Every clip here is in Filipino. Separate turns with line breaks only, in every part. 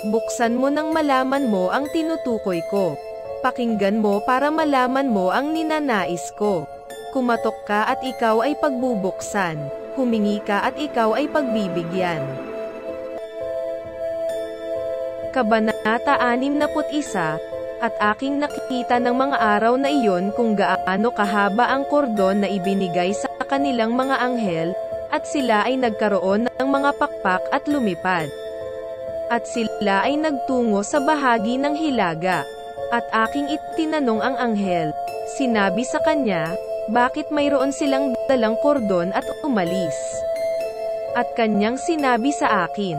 Buksan mo nang malaman mo ang tinutukoy ko. Pakinggan mo para malaman mo ang ninanais ko. Kumatok ka at ikaw ay pagbubuksan. Humingi ka at ikaw ay pagbibigyan. Kabanata 61, at aking nakikita ng mga araw na iyon kung gaano kahaba ang kordon na ibinigay sa kanilang mga anghel, at sila ay nagkaroon ng mga pakpak at lumipad. At sila ay nagtungo sa bahagi ng hilaga. At aking itinanong ang anghel, sinabi sa kanya, bakit mayroon silang dalang kordon at umalis? At kanyang sinabi sa akin,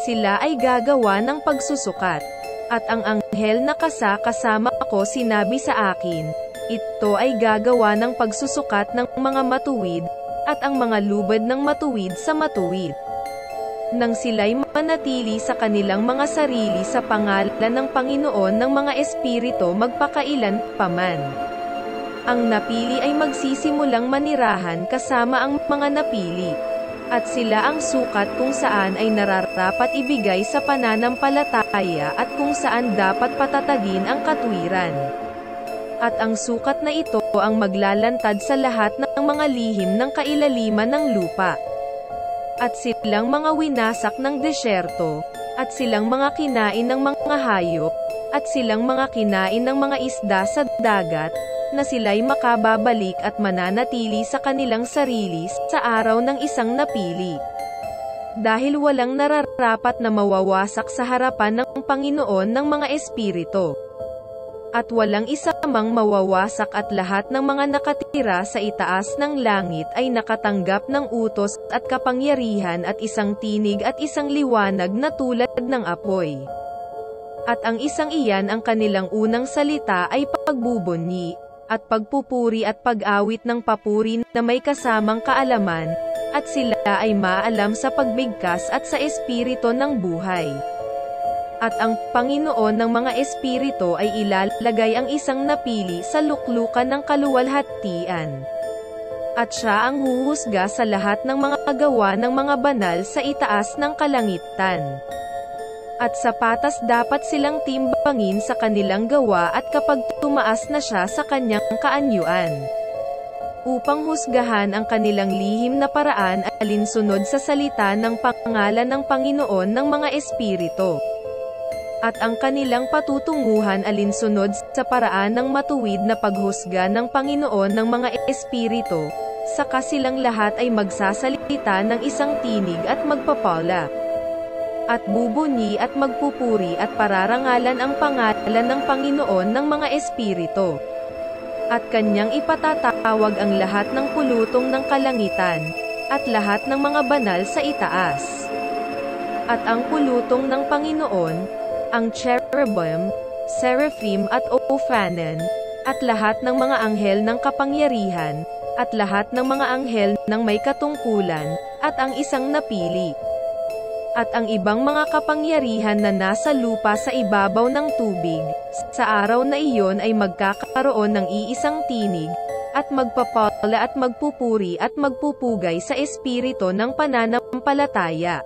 sila ay gagawa ng pagsusukat. At ang anghel na kasama ako sinabi sa akin, ito ay gagawa ng pagsusukat ng mga matuwid, at ang mga lubad ng matuwid sa matuwid. Nang sila'y manatili sa kanilang mga sarili sa pangalan ng Panginoon ng mga espiritu magpakailan paman. Ang napili ay magsisimulang manirahan kasama ang mga napili. At sila ang sukat kung saan ay nararapat ibigay sa pananampalataya at kung saan dapat patatagin ang katwiran. At ang sukat na ito ang maglalantad sa lahat ng mga lihim ng kailaliman ng lupa. At silang mga winasak ng desyerto, at silang mga kinain ng mga hayop, at silang mga kinain ng mga isda sa dagat, na sila'y makababalik at mananatili sa kanilang sarili sa araw ng isang napili. Dahil walang nararapat na mawawasak sa harapan ng Panginoon ng mga espiritu. At walang isa mang mawawasak at lahat ng mga nakatira sa itaas ng langit ay nakatanggap ng utos at kapangyarihan at isang tinig at isang liwanag na tulad ng apoy. At ang isang iyan ang kanilang unang salita ay pagbubunyi, at pagpupuri at pag-awit ng papuri na may kasamang kaalaman, at sila ay maalam sa pagbigkas at sa espiritu ng buhay. At ang Panginoon ng mga espiritu ay ilalagay ang isang napili sa luklukan ng kaluwalhatian. At siya ang huhusga sa lahat ng mga gawa ng mga banal sa itaas ng kalangitan. At sa patas dapat silang timbangin sa kanilang gawa at kapag tumaas na siya sa kanyang kaanyuan. Upang husgahan ang kanilang lihim na paraan alinsunod sa salita ng pangalan ng Panginoon ng mga espiritu. At ang kanilang patutunguhan alinsunod sa paraan ng matuwid na paghusga ng Panginoon ng mga espiritu, saka silang lahat ay magsasalita ng isang tinig at magpapala. At bubunyi at magpupuri at pararangalan ang pangalan ng Panginoon ng mga espiritu. At kanyang ipatatawag ang lahat ng pulutong ng kalangitan, at lahat ng mga banal sa itaas. At ang pulutong ng Panginoon, ang cherubim, seraphim at ophanen, at lahat ng mga anghel ng kapangyarihan, at lahat ng mga anghel ng may katungkulan, at ang isang napili. At ang ibang mga kapangyarihan na nasa lupa sa ibabaw ng tubig, sa araw na iyon ay magkakaroon ng iisang tinig, at magpapala at magpupuri at magpupugay sa espiritu ng pananampalataya,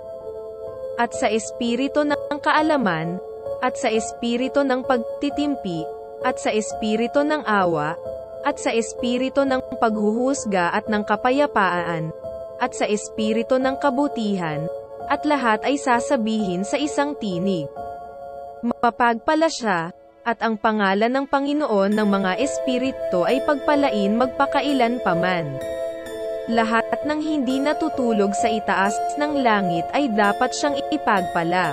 at sa espiritu ng kaalaman, at sa espiritu ng pagtitimpi, at sa espiritu ng awa, at sa espiritu ng paghuhusga at ng kapayapaan, at sa espiritu ng kabutihan, at lahat ay sasabihin sa isang tinig. Mapagpala siya, at ang pangalan ng Panginoon ng mga espiritu ay pagpalain magpakailan paman. Lahat ng hindi natutulog sa itaas ng langit ay dapat siyang ipagpala.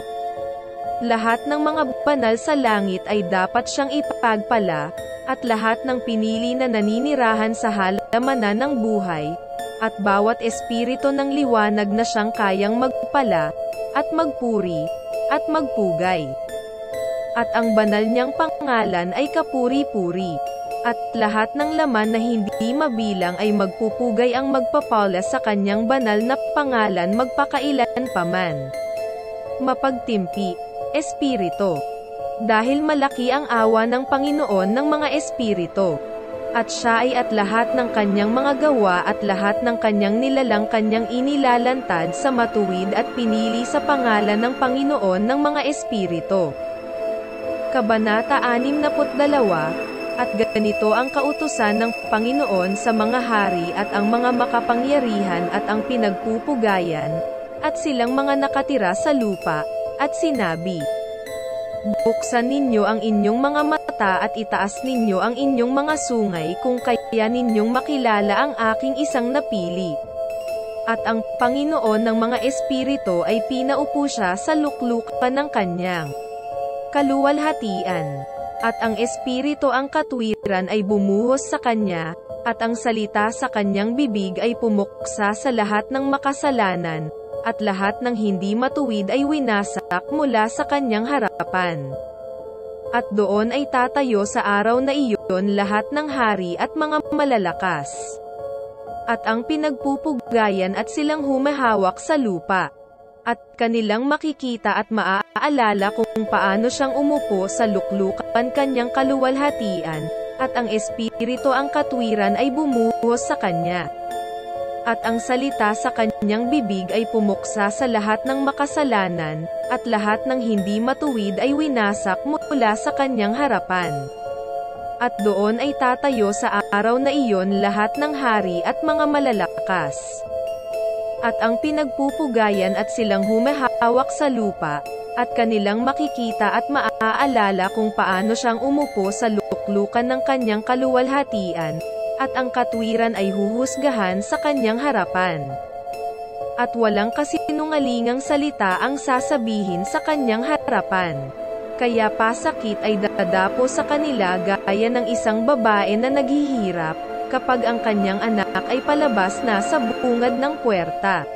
Lahat ng mga banal sa langit ay dapat siyang ipagpala, at lahat ng pinili na naninirahan sa halamanan ng buhay, at bawat espiritu ng liwanag na siyang kayang magpala, at magpuri, at magpugay. At ang banal niyang pangalan ay kapuri-puri. At lahat ng laman na hindi mabilang ay magpupugay ang magpapala sa kanyang banal na pangalan magpakailan paman. Mapagtimpi, espiritu. Dahil malaki ang awa ng Panginoon ng mga espiritu. At siya ay at lahat ng kanyang mga gawa at lahat ng kanyang nilalang kanyang inilalantad sa matuwid at pinili sa pangalan ng Panginoon ng mga espiritu. Kabanata 62, at ganito ang kautusan ng Panginoon sa mga hari at ang mga makapangyarihan at ang pinagpupugayan, at silang mga nakatira sa lupa, at sinabi, buksan ninyo ang inyong mga mata at itaas ninyo ang inyong mga sungay kung kaya ninyong makilala ang aking isang napili. At ang Panginoon ng mga espiritu ay pinaupo siya sa luklukan ng kanyang kaluwalhatian. At ang espiritu ang katwiran ay bumuhos sa kanya, at ang salita sa kanyang bibig ay pumuksa sa lahat ng makasalanan, at lahat ng hindi matuwid ay winasak mula sa kanyang harapan. At doon ay tatayo sa araw na iyon lahat ng hari at mga malalakas. At ang pinagpupugayan at silang humahawak sa lupa. At kanilang makikita at maaalala kung paano siyang umupo sa luklukan kanyang kaluwalhatian, at ang espiritu ang katwiran ay bumuhos sa kanya. At ang salita sa kanyang bibig ay pumuksa sa lahat ng makasalanan, at lahat ng hindi matuwid ay winasak mula sa kanyang harapan. At doon ay tatayo sa araw na iyon lahat ng hari at mga malalakas. At ang pinagpupugayan at silang humahawak sa lupa, at kanilang makikita at maaalala kung paano siyang umupo sa luklukan ng kanyang kaluwalhatian, at ang katwiran ay huhusgahan sa kanyang harapan. At walang kasinungalingang salita ang sasabihin sa kanyang harapan. Kaya pasakit ay dadapo sa kanila gaya ng isang babae na naghihirap, kapag ang kanyang anak ay palabas na sa bungad ng puwerta.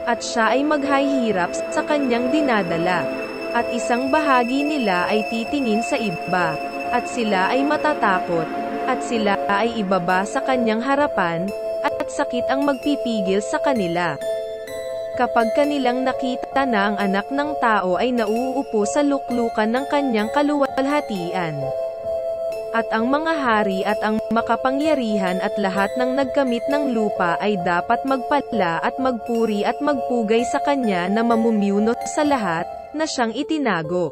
At siya ay maghahirap sa kanyang dinadala. At isang bahagi nila ay titingin sa iba, at sila ay matatakot, at sila ay ibaba sa kanyang harapan, at sakit ang magpipigil sa kanila. Kapag kanilang nakita na ang anak ng tao ay nauupo sa luklukan ng kanyang kaluwalhatian. At ang mga hari at ang makapangyarihan at lahat ng nagkamit ng lupa ay dapat magpala at magpuri at magpugay sa kanya na mamumuno sa lahat na siyang itinago.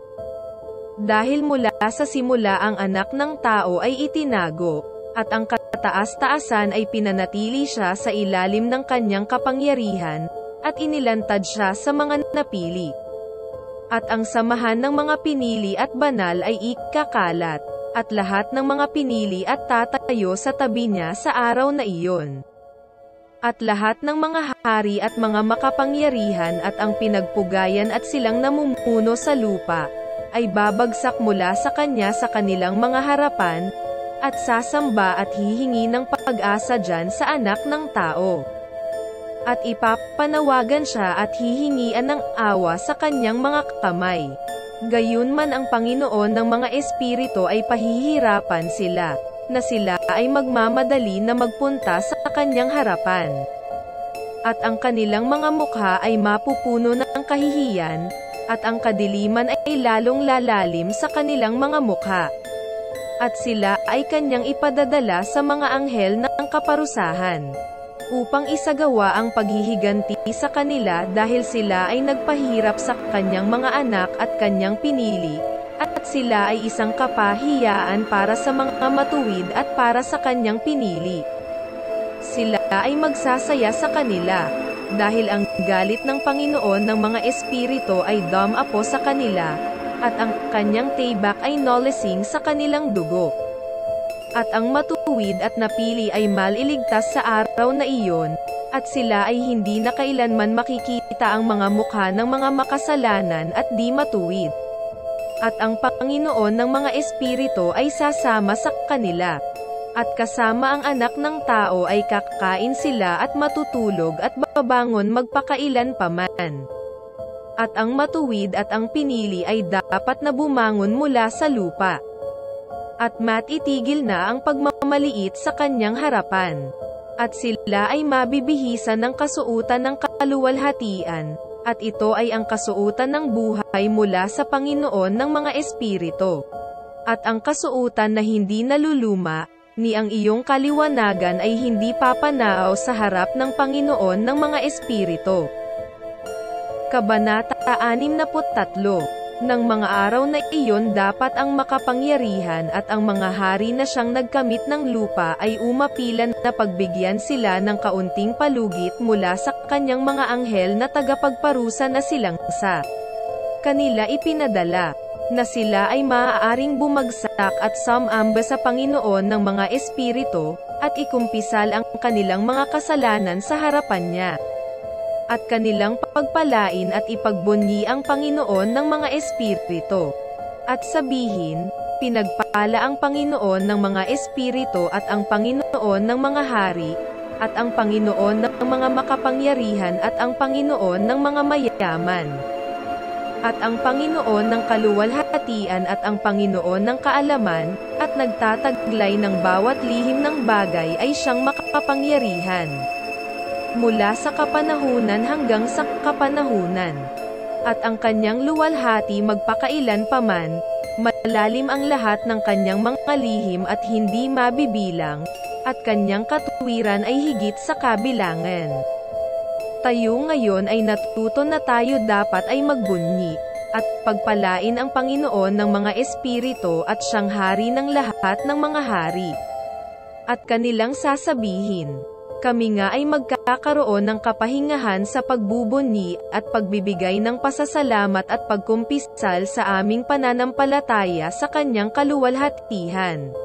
Dahil mula sa simula ang anak ng tao ay itinago, at ang kataas-taasan ay pinanatili siya sa ilalim ng kanyang kapangyarihan, at inilantad siya sa mga napili. At ang samahan ng mga pinili at banal ay ikakalat, at lahat ng mga pinili at tatayo sa tabi niya sa araw na iyon. At lahat ng mga hari at mga makapangyarihan at ang pinagpugayan at silang namumuno sa lupa, ay babagsak mula sa kanya sa kanilang mga harapan, at sasamba at hihingi ng pag-asa dyan sa anak ng tao. At ipapanawagan siya at hihingian ng awa sa kanyang mga kamay. Gayunman ang Panginoon ng mga espiritu ay pahihirapan sila, na sila ay magmamadali na magpunta sa kanyang harapan. At ang kanilang mga mukha ay mapupuno ng kahihiyan, at ang kadiliman ay lalong lalalim sa kanilang mga mukha. At sila ay kanyang ipadadala sa mga anghel ng kaparusahan, upang isagawa ang paghihiganti sa kanila dahil sila ay nagpahirap sa kanyang mga anak at kanyang pinili, at sila ay isang kapahiyaan para sa mga matuwid at para sa kanyang pinili. Sila ay magsasaya sa kanila, dahil ang galit ng Panginoon ng mga espiritu ay dumapo sa kanila, at ang kanyang tibak ay nolasing sa kanilang dugo. At ang matuwid at napili ay maliligtas sa araw na iyon, at sila ay hindi na kailanman makikita ang mga mukha ng mga makasalanan at di matuwid. At ang Panginoon ng mga espiritu ay sasama sa kanila. At kasama ang anak ng tao ay kakain sila at matutulog at babangon magpakailan paman. At ang matuwid at ang pinili ay dapat na bumangon mula sa lupa. At matitigil na ang pagmamaliit sa kanyang harapan. At sila ay mabibihisan ng kasuutan ng kaluwalhatian, at ito ay ang kasuutan ng buhay mula sa Panginoon ng mga espiritu. At ang kasuutan na hindi naluluma, ni ang iyong kaliwanagan ay hindi papanaaw sa harap ng Panginoon ng mga espiritu. Kabanata 63. Nang mga araw na iyon dapat ang makapangyarihan at ang mga hari na siyang nagkamit ng lupa ay umapilan na pagbigyan sila ng kaunting palugit mula sa kanyang mga anghel na tagapagparusa na silang sa kanila ipinadala, na sila ay maaaring bumagsak at sumamba sa Panginoon ng mga espiritu, at ikumpisal ang kanilang mga kasalanan sa harapan niya. At kanilang pagpalain at ipagbunyi ang Panginoon ng mga espiritu. At sabihin, pinagpala ang Panginoon ng mga espiritu at ang Panginoon ng mga hari, at ang Panginoon ng mga makapangyarihan at ang Panginoon ng mga mayayaman. At ang Panginoon ng kaluwalhatian at ang Panginoon ng kaalaman, at nagtataglay ng bawat lihim ng bagay ay siyang makapangyarihan. Mula sa kapanahunan hanggang sa kapanahunan. At ang kanyang luwalhati magpakailan paman, malalim ang lahat ng kanyang mga lihim at hindi mabibilang, at kanyang katuwiran ay higit sa kabilangan. Tayo ngayon ay natuto na tayo dapat ay magbunyi, at pagpalain ang Panginoon ng mga espiritu at siyang hari ng lahat ng mga hari. At kanilang sasabihin, kami nga ay magkakaroon ng kapahingahan sa pagbubunyi at pagbibigay ng pasasalamat at pagkumpisal sa aming pananampalataya sa kanyang kaluwalhatihan.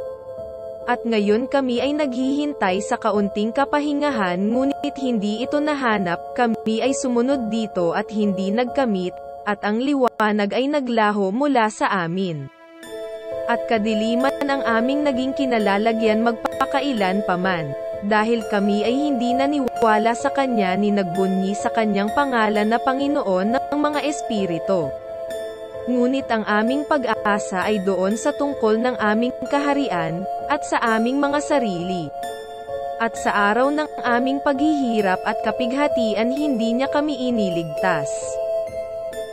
At ngayon kami ay naghihintay sa kaunting kapahingahan ngunit hindi ito nahanap, kami ay sumunod dito at hindi nagkamit, at ang liwanag ay naglaho mula sa amin. At kadiliman ang aming naging kinalalagyan magpakailan paman. Dahil kami ay hindi naniwala sa Kanya ni nagbunyi sa Kanyang pangalan na Panginoon ng mga espiritu. Ngunit ang aming pag-asa ay doon sa tungkol ng aming kaharian, at sa aming mga sarili. At sa araw ng aming paghihirap at kapighatian hindi niya kami iniligtas.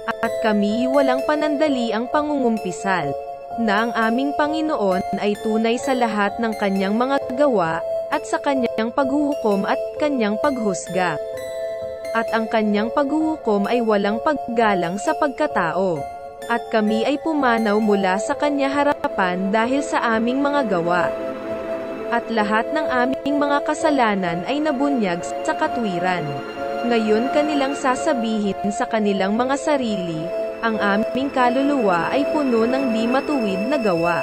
At kami walang panandali ang pangungumpisal, na ang aming Panginoon ay tunay sa lahat ng Kanyang mga gawa, at sa kanyang paghuhukom at kanyang paghusga. At ang kanyang paghuhukom ay walang paggalang sa pagkatao. At kami ay pumanaw mula sa kanya harapan dahil sa aming mga gawa. At lahat ng aming mga kasalanan ay nabunyag sa katwiran. Ngayon kanilang sasabihin sa kanilang mga sarili, ang aming kaluluwa ay puno ng di matuwid na gawa.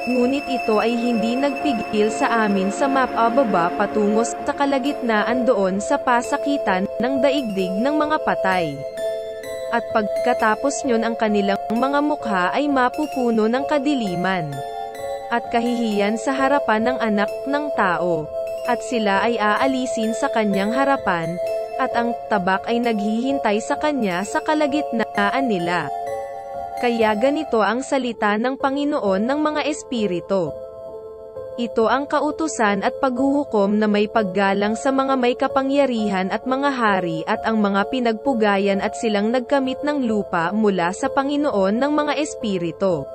Ngunit ito ay hindi nagpigil sa amin sa mapababa patungo sa kalagitnaan doon sa pasakitan ng daigdig ng mga patay. At pagkatapos nyon ang kanilang mga mukha ay mapupuno ng kadiliman at kahihiyan sa harapan ng anak ng tao. At sila ay aalisin sa kanyang harapan, at ang tabak ay naghihintay sa kanya sa kalagitnaan nila. Kaya ganito ang salita ng Panginoon ng mga espiritu. Ito ang kautusan at paghuhukom na may paggalang sa mga may kapangyarihan at mga hari at ang mga pinagpugayan at silang nagkamit ng lupa mula sa Panginoon ng mga espiritu.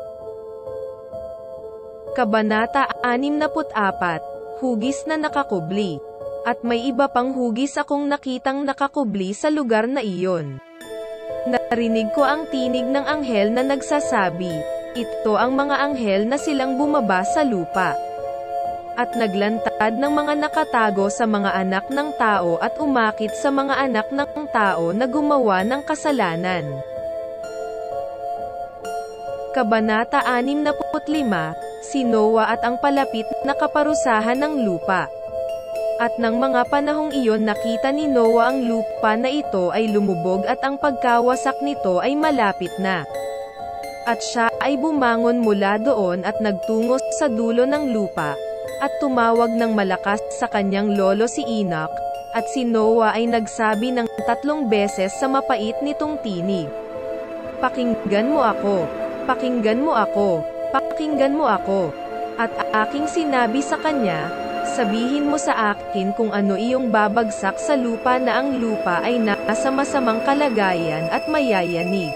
Kabanata 64. Hugis na nakakubli. At may iba pang hugis akong nakitang nakakubli sa lugar na iyon. Narinig ko ang tinig ng anghel na nagsasabi, ito ang mga anghel na silang bumaba sa lupa. At naglantad ng mga nakatago sa mga anak ng tao at umakit sa mga anak ng tao na gumawa ng kasalanan. Kabanata 65, si Noah at ang palapit na kaparusahan ng lupa. At ng mga panahong iyon nakita ni Noah ang lupa na ito ay lumubog at ang pagkawasak nito ay malapit na. At siya ay bumangon mula doon at nagtungo sa dulo ng lupa, at tumawag ng malakas sa kanyang lolo si Enoch, at si Noah ay nagsabi ng 3 beses sa mapait nitong tinig. Pakinggan mo ako, pakinggan mo ako, pakinggan mo ako. At aking sinabi sa kanya, sabihin mo sa akin kung ano iyong babagsak sa lupa na ang lupa ay nasa masamang kalagayan at mayayanig.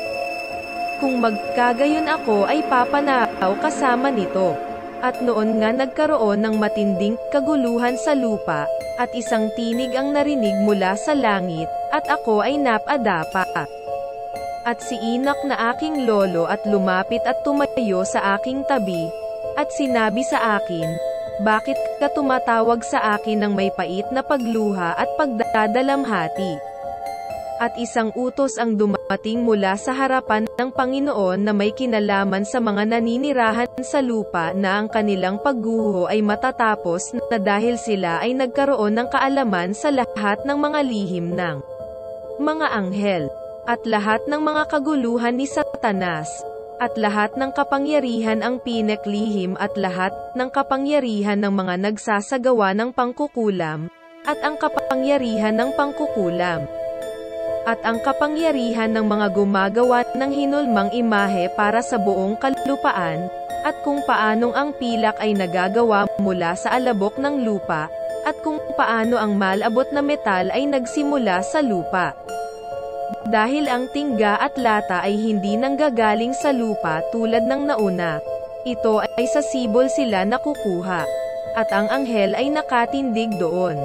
Kung magkagayon ako ay papanaw kasama nito. At noon nga nagkaroon ng matinding kaguluhan sa lupa, at isang tinig ang narinig mula sa langit, at ako ay napadapa. At si Enoch na aking lolo at lumapit at tumayo sa aking tabi, at sinabi sa akin, "Bakit ka tumatawag sa akin ng may pait na pagluha at pagdadalamhati?" At isang utos ang dumating mula sa harapan ng Panginoon na may kinalaman sa mga naninirahan sa lupa na ang kanilang pagguho ay matatapos na dahil sila ay nagkaroon ng kaalaman sa lahat ng mga lihim ng mga anghel, at lahat ng mga kaguluhan ni Satanas, at lahat ng kapangyarihan ang pinaklihim at lahat ng kapangyarihan ng mga nagsasagawa ng pangkukulam, at ang kapangyarihan ng pangkukulam, at ang kapangyarihan ng mga gumagawa ng hinulmang imahe para sa buong kalupaan, at kung paanong ang pilak ay nagagawa mula sa alabok ng lupa, at kung paano ang malabot na metal ay nagsimula sa lupa. Dahil ang tingga at lata ay hindi nanggagaling sa lupa tulad ng nauna, ito ay sa sibol sila nakukuha, at ang anghel ay nakatindig doon.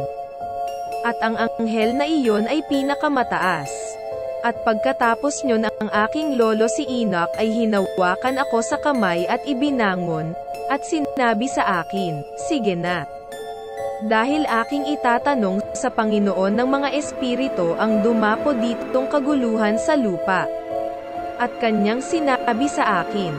At ang anghel na iyon ay pinakamataas. At pagkatapos nyon ang aking lolo si Enoch ay hinawakan ako sa kamay at ibinangon, at sinabi sa akin, "Sige na. Dahil aking itatanong sa Panginoon ng mga espiritu ang dumapo ditong kaguluhan sa lupa." At kanyang sinabi sa akin,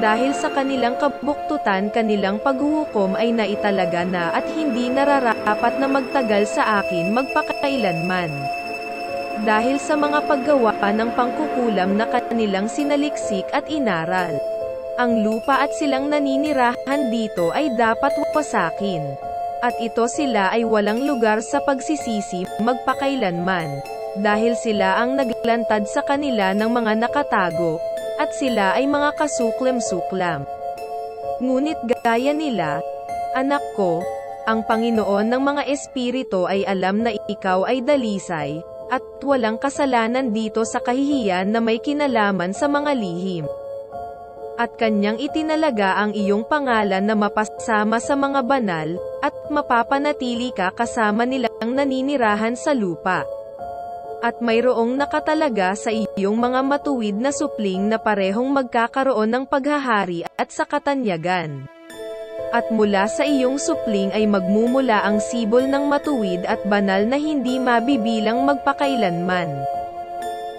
"Dahil sa kanilang kabuktutan kanilang paghuhukom ay naitalaga na at hindi nararapat na magtagal sa akin magpakailanman. Dahil sa mga paggawa ng pangkukulam na kanilang sinaliksik at inaral. Ang lupa at silang naninirahan dito ay dapat wasakin. At ito sila ay walang lugar sa pagsisisi magpakailanman. Dahil sila ang naglantad sa kanila ng mga nakatago, at sila ay mga kasuklam-suklam. Ngunit gaya nila, anak ko, ang Panginoon ng mga espiritu ay alam na ikaw ay dalisay, at walang kasalanan dito sa kahihiyan na may kinalaman sa mga lihim. At kanyang itinalaga ang iyong pangalan na mapasama sa mga banal, at mapapanatili ka kasama nilang naninirahan sa lupa. At mayroong nakatalaga sa iyong mga matuwid na supling na parehong magkakaroon ng paghahari at sa katanyagan. At mula sa iyong supling ay magmumula ang sibol ng matuwid at banal na hindi mabibilang magpakailanman.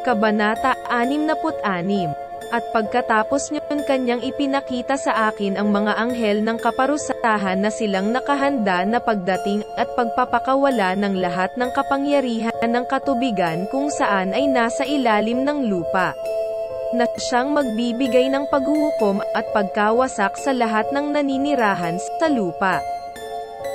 Kabanata 66. At pagkatapos niyon kanyang ipinakita sa akin ang mga anghel ng kaparusahan na silang nakahanda na pagdating at pagpapakawala ng lahat ng kapangyarihan ng katubigan kung saan ay nasa ilalim ng lupa, na siyang magbibigay ng paghuhukom at pagkawasak sa lahat ng naninirahan sa lupa.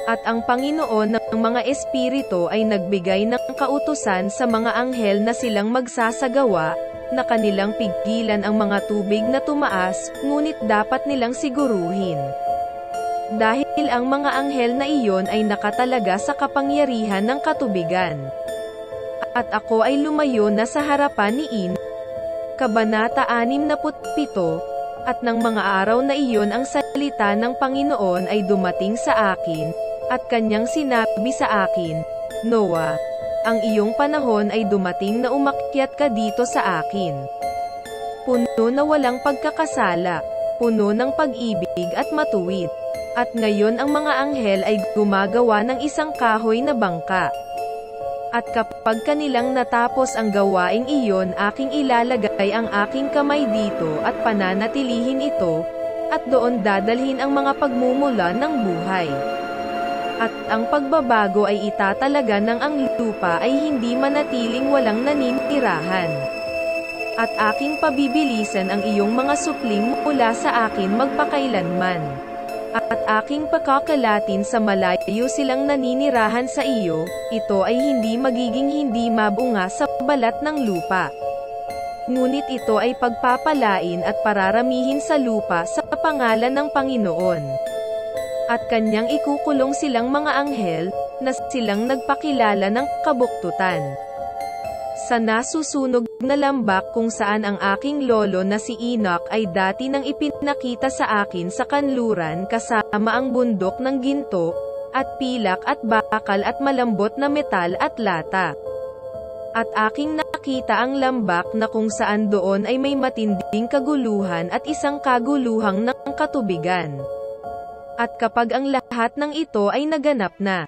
At ang Panginoon ng mga espiritu ay nagbigay ng kautusan sa mga anghel na silang magsasagawa, na kanilang pigilan ang mga tubig na tumaas, ngunit dapat nilang siguruhin. Dahil ang mga anghel na iyon ay nakatalaga sa kapangyarihan ng katubigan. At ako ay lumayo na sa harapan ni Enoch. Kabanata 67. At ng mga araw na iyon ang salita ng Panginoon ay dumating sa akin, at kanyang sinabi sa akin, "Noah, ang iyong panahon ay dumating na umakyat ka dito sa akin. Puno na walang pagkakasala, puno ng pag-ibig at matuwid. At ngayon ang mga anghel ay gumagawa ng isang kahoy na bangka. At kapag kanilang natapos ang gawaing iyon, aking ilalagay ang aking kamay dito at pananatilihin ito, at doon dadalhin ang mga pagmumula ng buhay. At ang pagbabago ay itatalaga ng ang lupa ay hindi manatiling walang naninirahan. At aking pabibilisan ang iyong mga supling mula sa akin magpakailanman. At aking pakakalatin sa malayo silang naninirahan sa iyo, ito ay hindi magiging hindi mabunga sa balat ng lupa. Ngunit ito ay pagpapalain at pararamihin sa lupa sa pangalan ng Panginoon. At kanyang ikukulong silang mga anghel, na silang nagpakilala ng kabuktutan. Sa nasusunog na lambak kung saan ang aking lolo na si Enoch ay dati nang ipinakita sa akin sa kanluran kasama ang bundok ng ginto, at pilak at bakal at malambot na metal at lata. At aking nakita ang lambak na kung saan doon ay may matinding kaguluhan at isang kaguluhang ng katubigan. At kapag ang lahat ng ito ay naganap na,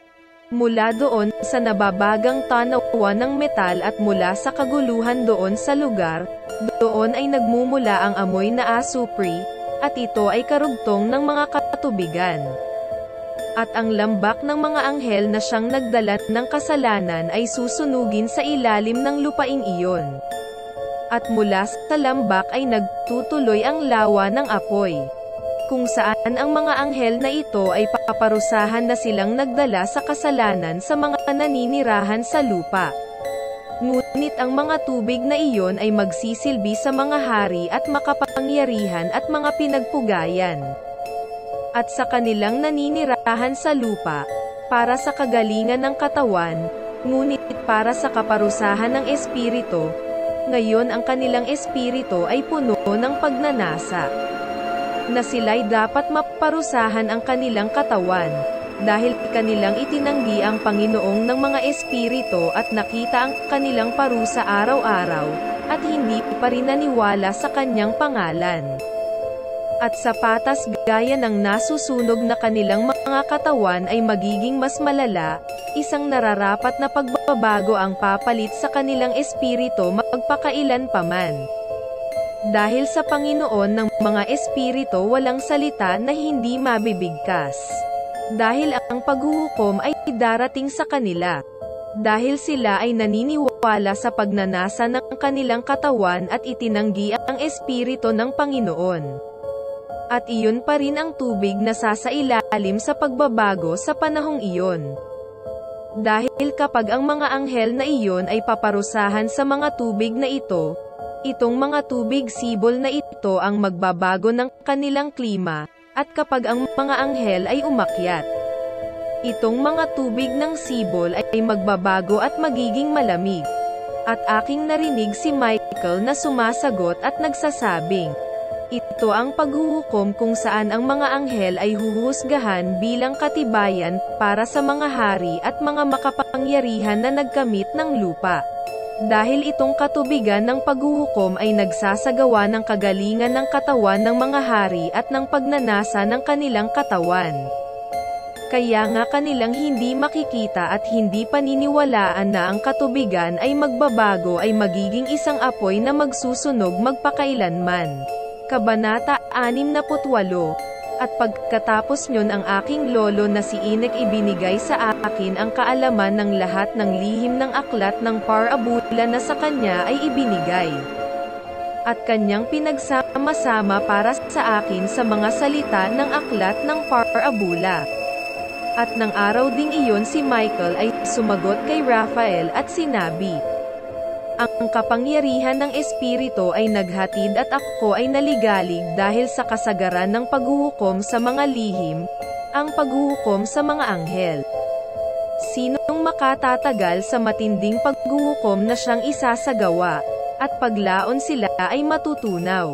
mula doon sa nababagang tanawan ng metal at mula sa kaguluhan doon sa lugar, doon ay nagmumula ang amoy na asupri, at ito ay karugtong ng mga katubigan. At ang lambak ng mga anghel na siyang nagdala ng kasalanan ay susunugin sa ilalim ng lupaing iyon. At mula sa lambak ay nagtutuloy ang lawa ng apoy, kung saan ang mga anghel na ito ay paparusahan na silang nagdala sa kasalanan sa mga naninirahan sa lupa. Ngunit ang mga tubig na iyon ay magsisilbi sa mga hari at makapangyarihan at mga pinagpugayan. At sa kanilang naninirahan sa lupa, para sa kagalingan ng katawan, ngunit para sa kaparusahan ng espiritu. Ngayon ang kanilang espiritu ay puno ng pagnanasa, na sila'y dapat maparusahan ang kanilang katawan, dahil kanilang itinanggi ang Panginoong ng mga espiritu at nakita ang kanilang parusa araw-araw, at hindi pa rin naniwala sa kanyang pangalan. At sa patas gaya ng nasusunog na kanilang mga katawan ay magiging mas malala, isang nararapat na pagbabago ang papalit sa kanilang espiritu magpakailan paman. Dahil sa Panginoon ng mga espiritu walang salita na hindi mabibigkas. Dahil ang paghuhukom ay darating sa kanila. Dahil sila ay naniniwala sa pagnanasa ng kanilang katawan at itinanggi ang espiritu ng Panginoon. At iyon pa rin ang tubig na sasailalim sa pagbabago sa panahong iyon. Dahil kapag ang mga anghel na iyon ay paparusahan sa mga tubig na ito, itong mga tubig sibol na ito ang magbabago ng kanilang klima, at kapag ang mga anghel ay umakyat, itong mga tubig ng sibol ay magbabago at magiging malamig. At aking narinig si Michael na sumasagot at nagsasabing, ito ang paghuhukom kung saan ang mga anghel ay huhusgahan bilang katibayan para sa mga hari at mga makapangyarihan na nagkamit ng lupa. Dahil itong katubigan ng paghuhukom ay nagsasagawa ng kagalingan ng katawan ng mga hari at ng pagnanasa ng kanilang katawan. Kaya nga kanilang hindi makikita at hindi paniniwalaan na ang katubigan ay magbabago ay magiging isang apoy na magsusunog magpakailanman. Kabanata 68. At pagkatapos nyon ang aking lolo na si Enoch ibinigay sa akin ang kaalaman ng lahat ng lihim ng aklat ng parabula na sa kanya ay ibinigay. At kanyang pinagsama-sama para sa akin sa mga salita ng aklat ng parabula. At ng araw ding iyon si Michael ay sumagot kay Raphael at sinabi, ang kapangyarihan ng espiritu ay naghatid at ako ay naligalig dahil sa kasagaran ng paghuhukom sa mga lihim, ang paghuhukom sa mga anghel. Sinong makatatagal sa matinding paghuhukom na siyang isasagawa, at paglaon sila ay matutunaw.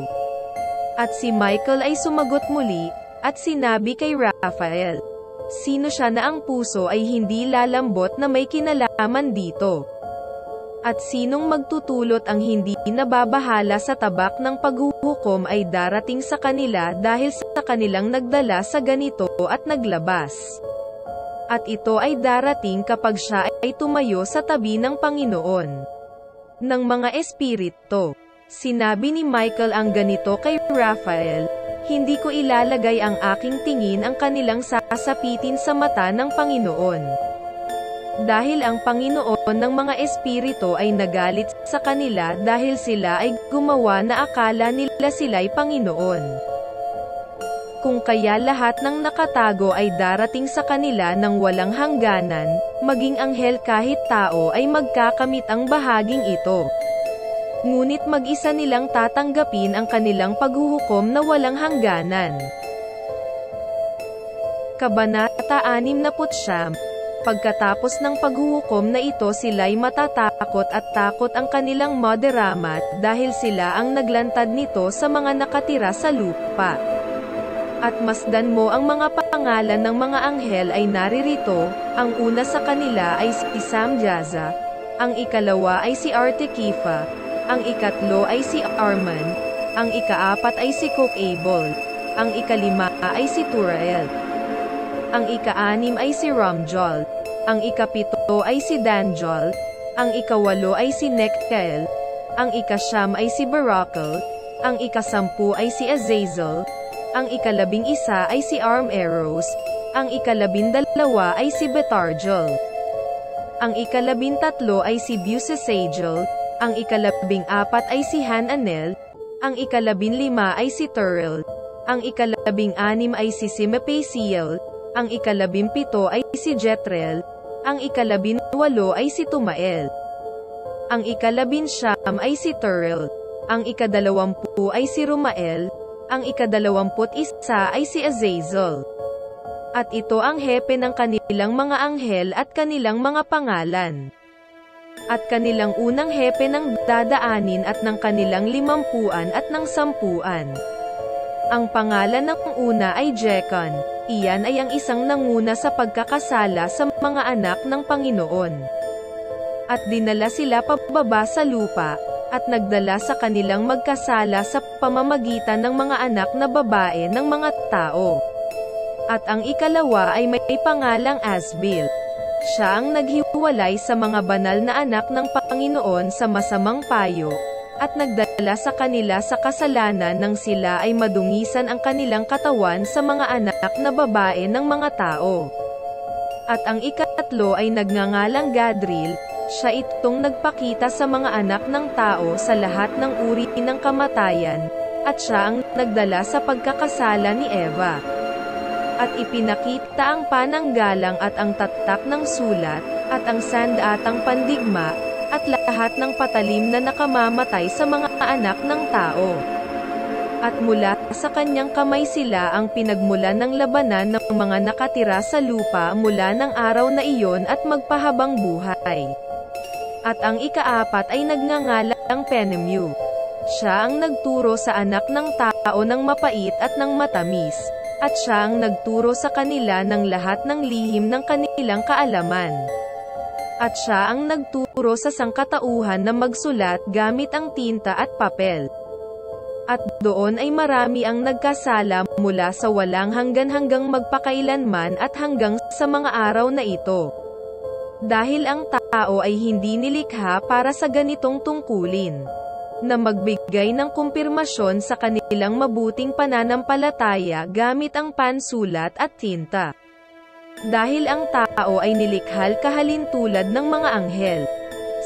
At si Michael ay sumagot muli, at sinabi kay Raphael, sino siya na ang puso ay hindi lalambot na may kinalaman dito? At sinong magtutulot ang hindi nababahala sa tabak ng paghuhukom ay darating sa kanila dahil sa kanilang nagdala sa ganito at naglabas. At ito ay darating kapag siya ay tumayo sa tabi ng Panginoon ng mga espiritu. Sinabi ni Michael ang ganito kay Raphael, hindi ko ilalagay ang aking tingin ang kanilang sasapitin sa mata ng Panginoon. Dahil ang Panginoon ng mga espiritu ay nagalit sa kanila dahil sila ay gumawa na akala nila sila'y Panginoon. Kung kaya lahat ng nakatago ay darating sa kanila ng walang hangganan, maging anghel kahit tao ay magkakamit ang bahaging ito. Ngunit mag-isa nilang tatanggapin ang kanilang paghuhukom na walang hangganan. Kabanata 69. Pagkatapos ng paghuhukom na ito, sila'y matatakot at takot ang kanilang madaramat dahil sila ang naglantad nito sa mga nakatira sa lupa. At masdan mo ang mga pangalan ng mga anghel ay naririto. Ang una sa kanila ay si Samjaza, ang ikalawa ay si Artekifa, ang ikatlo ay si Arman, ang ikaapat ay si Kokabel, ang ikalima ay si Turael, ang ikaanim ay si Ramjal, ang ikapito ay si Danjal, ang ikawalo ay si Nektel, ang ikasyam ay si Barakel, ang ikasampu ay si Azazel, ang ikalabing isa ay si Arm-Eros, ang ikalabindalawa ay si Betarjel, ang ikalabintatlo ay si Busisagel, ang ikalabing apat ay si Hananel, ang ikalabinlima ay si Turel, ang ikalabing anim ay si Simepasiel, ang ikalabimpito ay si Jetrel, ang ikalabinwalo ay si Tumael, ang ikalabinsyam ay si Turel, ang ikadalawampu ay si Rumael, ang ikadalawamput isa ay si Azazel. At ito ang hepe ng kanilang mga anghel at kanilang mga pangalan. At kanilang unang hepe ng dadaanin at ng kanilang 50 at ng 10. Ang pangalan ng una ay Jekon. Iyan ay ang isang nanguna sa pagkakasala sa mga anak ng Panginoon. At dinala sila pababa sa lupa, at nagdala sa kanilang magkasala sa pamamagitan ng mga anak na babae ng mga tao. At ang ikalawa ay may pangalang Asbil. Siya ang naghiwalay sa mga banal na anak ng Panginoon sa masamang payo, at nagdala sa kanila sa kasalanan nang sila ay madungisan ang kanilang katawan sa mga anak na babae ng mga tao. At ang ikatlo ay nagngangalang Gadriel. Siya itong nagpakita sa mga anak ng tao sa lahat ng uri ng kamatayan, at siya ang nagdala sa pagkakasala ni Eva. At ipinakita ang pananggalang at ang tatak ng sulat, at ang sandatang pandigma, at lahat ng patalim na nakamamatay sa mga anak ng tao. At mula sa kanyang kamay sila ang pinagmulan ng labanan ng mga nakatira sa lupa mula ng araw na iyon at magpahabang buhay. At ang ikaapat ay nagngangalang Penemu. Siya ang nagturo sa anak ng tao ng mapait at ng matamis, at siya ang nagturo sa kanila ng lahat ng lihim ng kanilang kaalaman. At siya ang nagturo sa sangkatauhan na magsulat gamit ang tinta at papel. At doon ay marami ang nagkasala mula sa walang hanggan hanggang magpakailanman at hanggang sa mga araw na ito. Dahil ang tao ay hindi nilikha para sa ganitong tungkulin, na magbigay ng kumpirmasyon sa kanilang mabuting pananampalataya gamit ang pansulat at tinta. Dahil ang tao ay nilikhal kahalintulad ng mga anghel,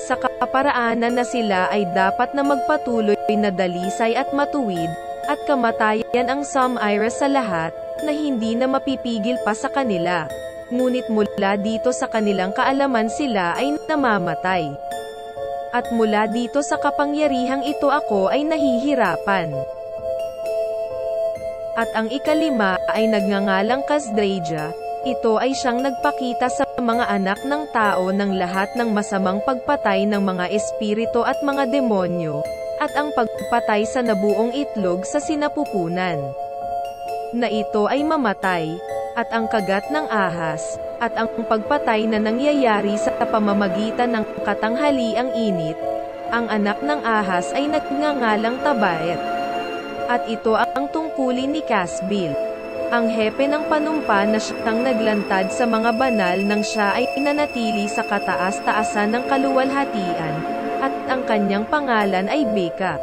sa kaparaanan na sila ay dapat na magpatuloy na dalisay at matuwid, at kamatayan ang sumira sa lahat, na hindi na mapipigil pa sa kanila. Ngunit mula dito sa kanilang kaalaman sila ay namamatay. At mula dito sa kapangyarihang ito ako ay nahihirapan. At ang ikalima ay nagngangalang Kasdreja. Ito ay siyang nagpakita sa mga anak ng tao ng lahat ng masamang pagpatay ng mga espiritu at mga demonyo, at ang pagpatay sa nabuong itlog sa sinapupunan. Na ito ay mamatay, at ang kagat ng ahas, at ang pagpatay na nangyayari sa pamamagitan ng katanghaliang init. Ang anak ng ahas ay nagngangalang Tabaet. At ito ang tungkulin ni Kasbil, ang hepe ng panumpa na siyang naglantad sa mga banal nang siya ay nanatili sa kataas-taasan ng kaluwalhatian, at ang kanyang pangalan ay Beka.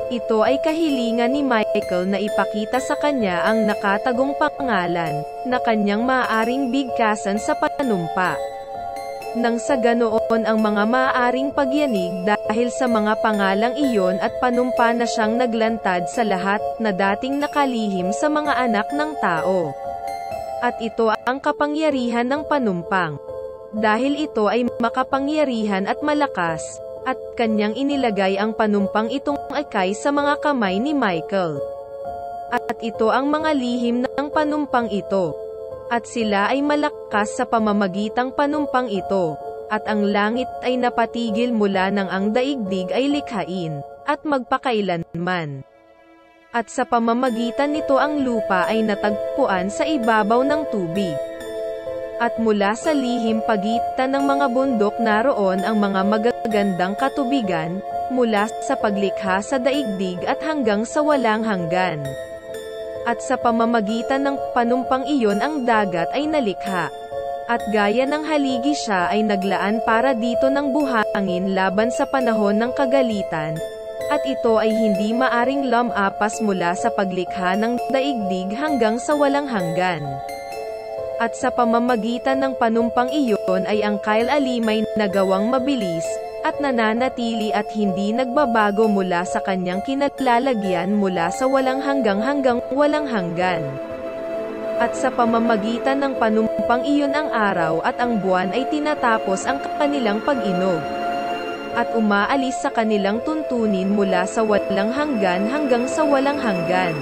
Ito ay kahilingan ni Michael na ipakita sa kanya ang nakatagong pangalan, na kanyang maaaring bigkasan sa panumpa. Nang sa ganoon ang mga maaaring pagyanig dahil sa mga pangalang iyon at panumpa na siyang naglantad sa lahat na dating nakalihim sa mga anak ng tao. At ito ang kapangyarihan ng panumpang. Dahil ito ay makapangyarihan at malakas, at kanyang inilagay ang panumpang itong akay sa mga kamay ni Michael. At ito ang mga lihim ng panumpang ito. At sila ay malakas sa pamamagitang panumpang ito, at ang langit ay napatigil mula nang ang daigdig ay likhain, at magpakailanman. At sa pamamagitan nito ang lupa ay natagpuan sa ibabaw ng tubig. At mula sa lihim pagitan ng mga bundok naroon ang mga magagandang katubigan, mula sa paglikha sa daigdig at hanggang sa walang hanggan. At sa pamamagitan ng panumpang iyon ang dagat ay nalikha. At gaya ng haligi siya ay naglaan para dito ng buhangin laban sa panahon ng kagalitan, at ito ay hindi maaring lumapas mula sa paglikha ng daigdig hanggang sa walang hanggan. At sa pamamagitan ng panumpang iyon ay ang kailalimay na gawang mabilis, at nananatili at hindi nagbabago mula sa kanyang kinalalagyan mula sa walang hanggang walang hanggan. At sa pamamagitan ng panumpang iyon ang araw at ang buwan ay tinatapos ang kanilang pag-inog. At umaalis sa kanilang tuntunin mula sa walang hanggan hanggang sa walang hanggan.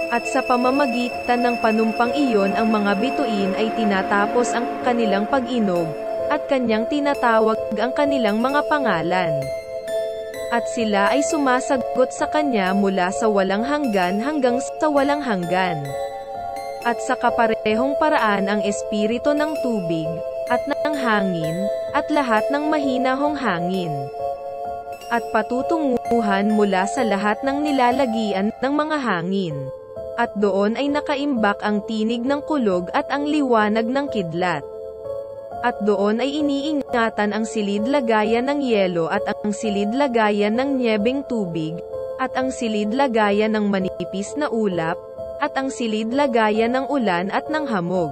At sa pamamagitan ng panumpang iyon ang mga bituin ay tinatapos ang kanilang pag-inog, at kanyang tinatawag ang kanilang mga pangalan. At sila ay sumasagot sa kanya mula sa walang hanggan hanggang sa walang hanggan. At sa kaparehong paraan ang espiritu ng tubig, at ng hangin, at lahat ng mahinahong hangin. At patutunguhan mula sa lahat ng nilalagian ng mga hangin. At doon ay nakaimbak ang tinig ng kulog at ang liwanag ng kidlat. At doon ay iniingatan ang silid-lagayan ng yelo at ang silid-lagayan ng nyebeng tubig, at ang silid-lagayan ng manipis na ulap, at ang silid-lagayan ng ulan at ng hamog.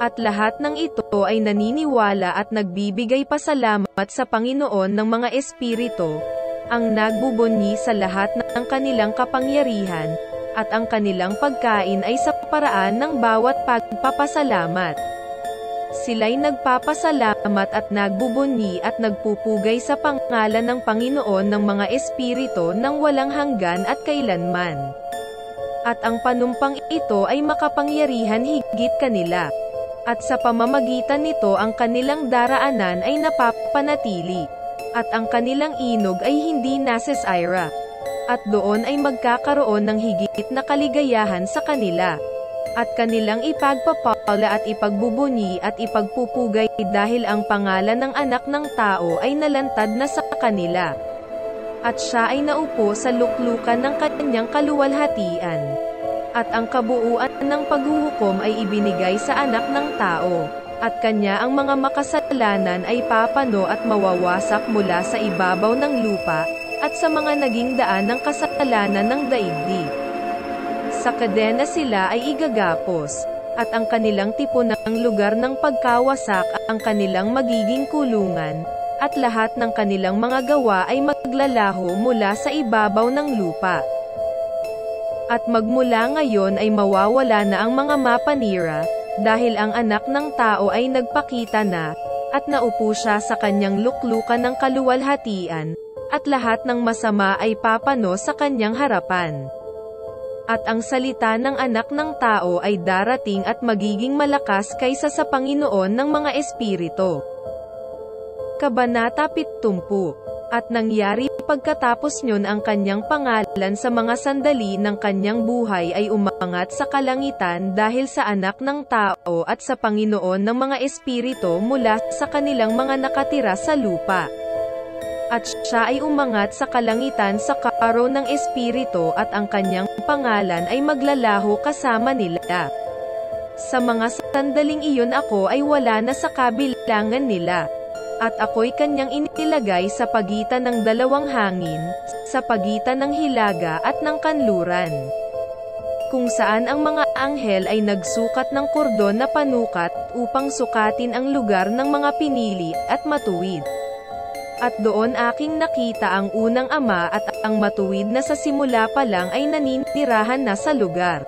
At lahat ng ito ay naniniwala at nagbibigay pasalamat sa Panginoon ng mga espiritu, ang nagbubunyi sa lahat ng kanilang kapangyarihan, at ang kanilang pagkain ay sa paraan ng bawat pagpapasalamat. Sila'y nagpapasalamat at nagbubunyi at nagpupugay sa pangalan ng Panginoon ng mga espiritu ng walang hanggan at kailanman. At ang panumpang ito ay makapangyarihan higit kanila. At sa pamamagitan nito ang kanilang daraanan ay napapanatili. At ang kanilang inog ay hindi nasisira. At doon ay magkakaroon ng higit na kaligayahan sa kanila. At kanilang ipagpapala at ipagbubunyi at ipagpupugay dahil ang pangalan ng anak ng tao ay nalantad na sa kanila. At siya ay naupo sa luklukan ng kanyang kaluwalhatian. At ang kabuuan ng paghuhukom ay ibinigay sa anak ng tao. At kanya ang mga makasalanan ay papano at mawawasak mula sa ibabaw ng lupa, at sa mga naging daan ng kasalanan ng daigdig. Sa kadena sila ay igagapos, at ang kanilang tipunang lugar ng pagkawasak ang kanilang magiging kulungan, at lahat ng kanilang mga gawa ay maglalaho mula sa ibabaw ng lupa. At magmula ngayon ay mawawala na ang mga mapanira, dahil ang anak ng tao ay nagpakita na, at naupo siya sa kanyang luklukan ng kaluwalhatian, at lahat ng masama ay papano sa kanyang harapan. At ang salita ng anak ng tao ay darating at magiging malakas kaysa sa Panginoon ng mga espiritu. Kabanata 70. At nangyari pagkatapos nyon ang kanyang pangalan sa mga sandali ng kanyang buhay ay umangat sa kalangitan dahil sa anak ng tao at sa Panginoon ng mga espiritu mula sa kanilang mga nakatira sa lupa. At siya ay umangat sa kalangitan sa karo ng espiritu at ang kanyang pangalan ay maglalaho kasama nila. Sa mga sandaling iyon ako ay wala na sa kabilangan nila. At ako'y kanyang inilagay sa pagitan ng dalawang hangin, sa pagitan ng hilaga at ng kanluran. Kung saan ang mga anghel ay nagsukat ng kordon na panukat upang sukatin ang lugar ng mga pinili at matuwid. At doon aking nakita ang unang ama at ang matuwid na sa simula pa lang ay naninirahan na sa lugar.